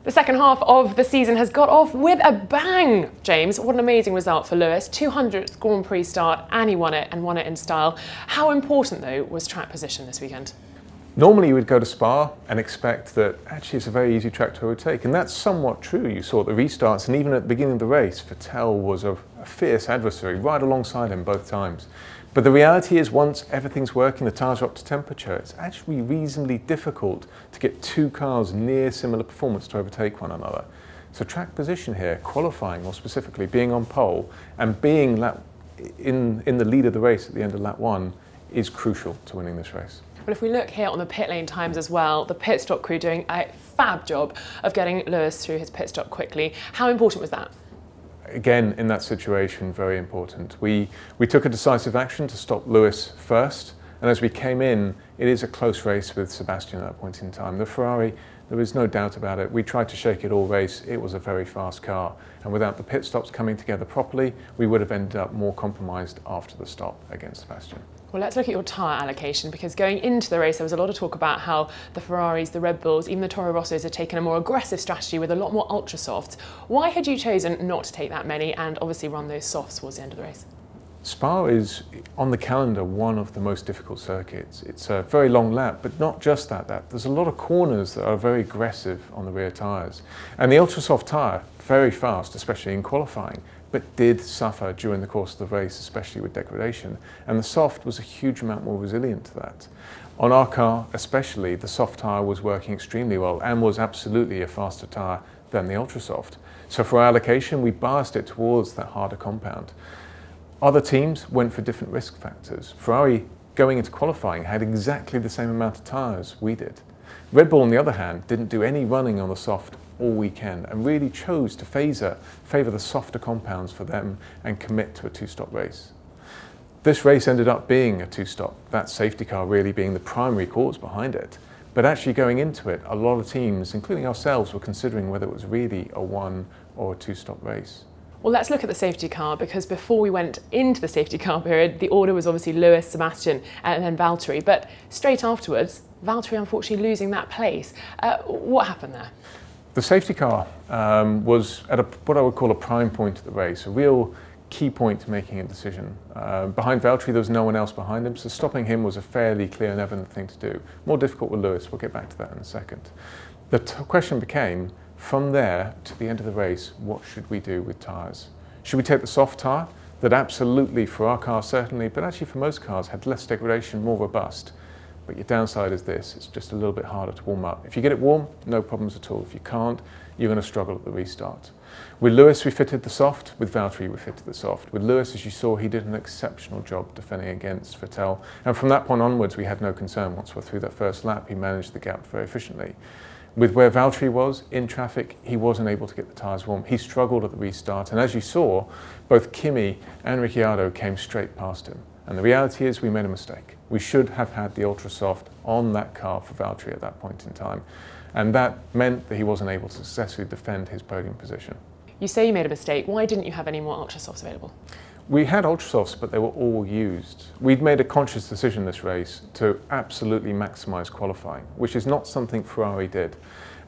The second half of the season has got off with a bang, James. What an amazing result for Lewis. 200th Grand Prix start, and he won it in style. How important, though, was track position this weekend? Normally you would go to Spa and expect that actually it's a very easy track to overtake, and that's somewhat true. You saw at the restarts, and even at the beginning of the race, Vettel was a fierce adversary right alongside him both times. But the reality is, once everything's working, the tyres are up to temperature, it's actually reasonably difficult to get two cars near similar performance to overtake one another. So track position here, qualifying more specifically, being on pole and being in the lead of the race at the end of lap one is crucial to winning this race. Well, if we look here on the pit lane times as well, the pit stop crew doing a fab job of getting Lewis through his pit stop quickly. How important was that? Again, in that situation, very important. We took a decisive action to stop Lewis first, and as we came in, it is a close race with Sebastian at that point in time. The Ferrari, there was no doubt about it. We tried to shake it all race. It was a very fast car, and without the pit stops coming together properly, we would have ended up more compromised after the stop against Sebastian. Well, let's look at your tyre allocation, because going into the race there was a lot of talk about how the Ferraris, the Red Bulls, even the Toro Rossos had taken a more aggressive strategy with a lot more ultra softs. Why had you chosen not to take that many and obviously run those softs towards the end of the race? Spa is, on the calendar, one of the most difficult circuits. It's a very long lap, but not just that. There's a lot of corners that are very aggressive on the rear tyres. And the ultra soft tyre, very fast, especially in qualifying, but did suffer during the course of the race, especially with degradation. And the soft was a huge amount more resilient to that. On our car especially, the soft tyre was working extremely well and was absolutely a faster tyre than the ultra soft. So for our allocation, we biased it towards that harder compound. Other teams went for different risk factors. Ferrari, going into qualifying, had exactly the same amount of tyres we did. Red Bull, on the other hand, didn't do any running on the soft all weekend and really chose to favour the softer compounds for them and commit to a two-stop race. This race ended up being a two-stop, that safety car really being the primary cause behind it. But actually going into it, a lot of teams, including ourselves, were considering whether it was really a one or a two-stop race. Well, let's look at the safety car, because before we went into the safety car period, the order was obviously Lewis, Sebastian and then Valtteri. But straight afterwards, Valtteri unfortunately losing that place. What happened there? The safety car was at what I would call a prime point of the race, a real key point to making a decision. Behind Valtteri, there was no one else behind him, so stopping him was a fairly clear and evident thing to do. More difficult with Lewis, we'll get back to that in a second. The question became, from there to the end of the race, what should we do with tyres? Should we take the soft tyre that absolutely, for our car certainly, but actually for most cars, had less degradation, more robust? But your downside is this, it's just a little bit harder to warm up. If you get it warm, no problems at all. If you can't, you're going to struggle at the restart. With Lewis, we fitted the soft. With Valtteri, we fitted the soft. With Lewis, as you saw, he did an exceptional job defending against Vettel. And from that point onwards, we had no concern. Once we're through that first lap, he managed the gap very efficiently. With where Valtteri was, in traffic, he wasn't able to get the tyres warm. He struggled at the restart. And as you saw, both Kimi and Ricciardo came straight past him. And the reality is we made a mistake. We should have had the ultra soft on that car for Valtteri at that point in time. And that meant that he wasn't able to successfully defend his podium position. You say you made a mistake. Why didn't you have any more ultra softs available? We had ultra softs, but they were all used. We'd made a conscious decision this race to absolutely maximise qualifying, which is not something Ferrari did.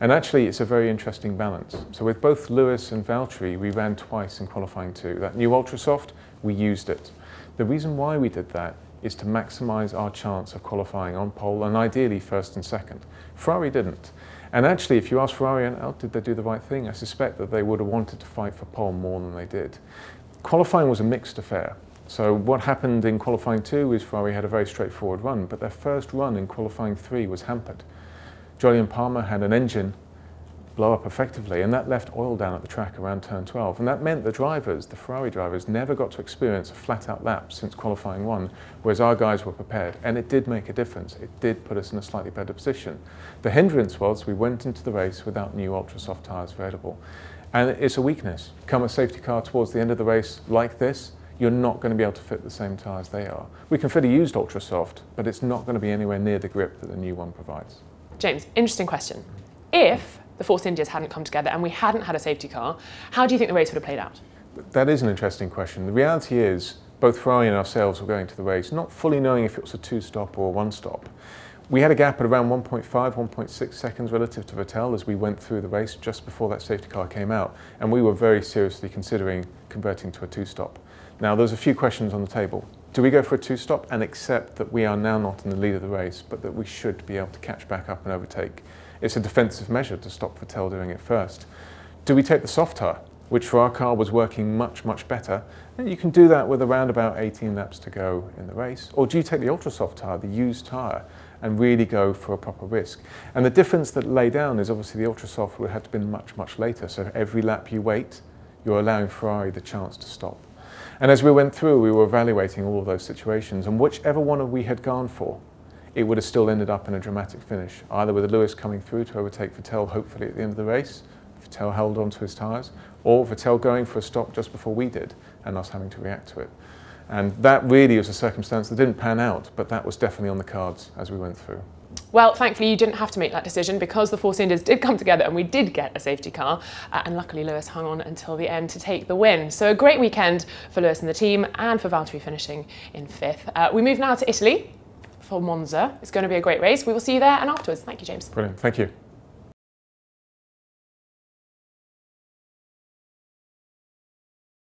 And actually, it's a very interesting balance. So with both Lewis and Valtteri, we ran twice in qualifying too. That new ultra soft, we used it. The reason why we did that is to maximise our chance of qualifying on pole and ideally first and second. Ferrari didn't. And actually, if you ask Ferrari, did they do the right thing? I suspect that they would have wanted to fight for pole more than they did. Qualifying was a mixed affair. So what happened in qualifying 2 is Ferrari had a very straightforward run, but their first run in qualifying 3 was hampered. Jolyon Palmer had an engine blow up effectively, and that left oil down at the track around turn 12. And that meant the drivers, the Ferrari drivers, never got to experience a flat-out lap since qualifying 1, whereas our guys were prepared. And it did make a difference. It did put us in a slightly better position. The hindrance was we went into the race without new ultra-soft tyres available. And it's a weakness. Come a safety car towards the end of the race like this, you're not going to be able to fit the same tyres they are. We can fit a used ultra-soft, but it's not going to be anywhere near the grip that the new one provides. James, interesting question. If the Force Indias hadn't come together and we hadn't had a safety car, how do you think the race would have played out? That is an interesting question. The reality is, both Ferrari and ourselves were going to the race not fully knowing if it was a two-stop or a one-stop. We had a gap at around 1.5, 1.6 seconds relative to Vettel as we went through the race just before that safety car came out, and we were very seriously considering converting to a two-stop. Now, there's a few questions on the table. Do we go for a two-stop and accept that we are now not in the lead of the race, but that we should be able to catch back up and overtake? It's a defensive measure to stop Vettel doing it first. Do we take the soft tyre, which for our car was working much, much better? And you can do that with around about 18 laps to go in the race. Or do you take the ultra soft tyre, the used tyre, and really go for a proper risk? And the difference that lay down is obviously the ultra soft would have to been much, much later. So every lap you wait, you're allowing Ferrari the chance to stop. And as we went through, we were evaluating all of those situations, and whichever one we had gone for, it would have still ended up in a dramatic finish, either with Lewis coming through to overtake Vettel hopefully at the end of the race, Vettel held on to his tyres, or Vettel going for a stop just before we did and us having to react to it. And that really was a circumstance that didn't pan out, but that was definitely on the cards as we went through. Well, thankfully you didn't have to make that decision because the four cylinders did come together and we did get a safety car, and luckily Lewis hung on until the end to take the win. So a great weekend for Lewis and the team, and for Valtteri finishing in 5th. We move now to Italy for Monza. It's going to be a great race. We will see you there and afterwards. Thank you, James. Brilliant, thank you.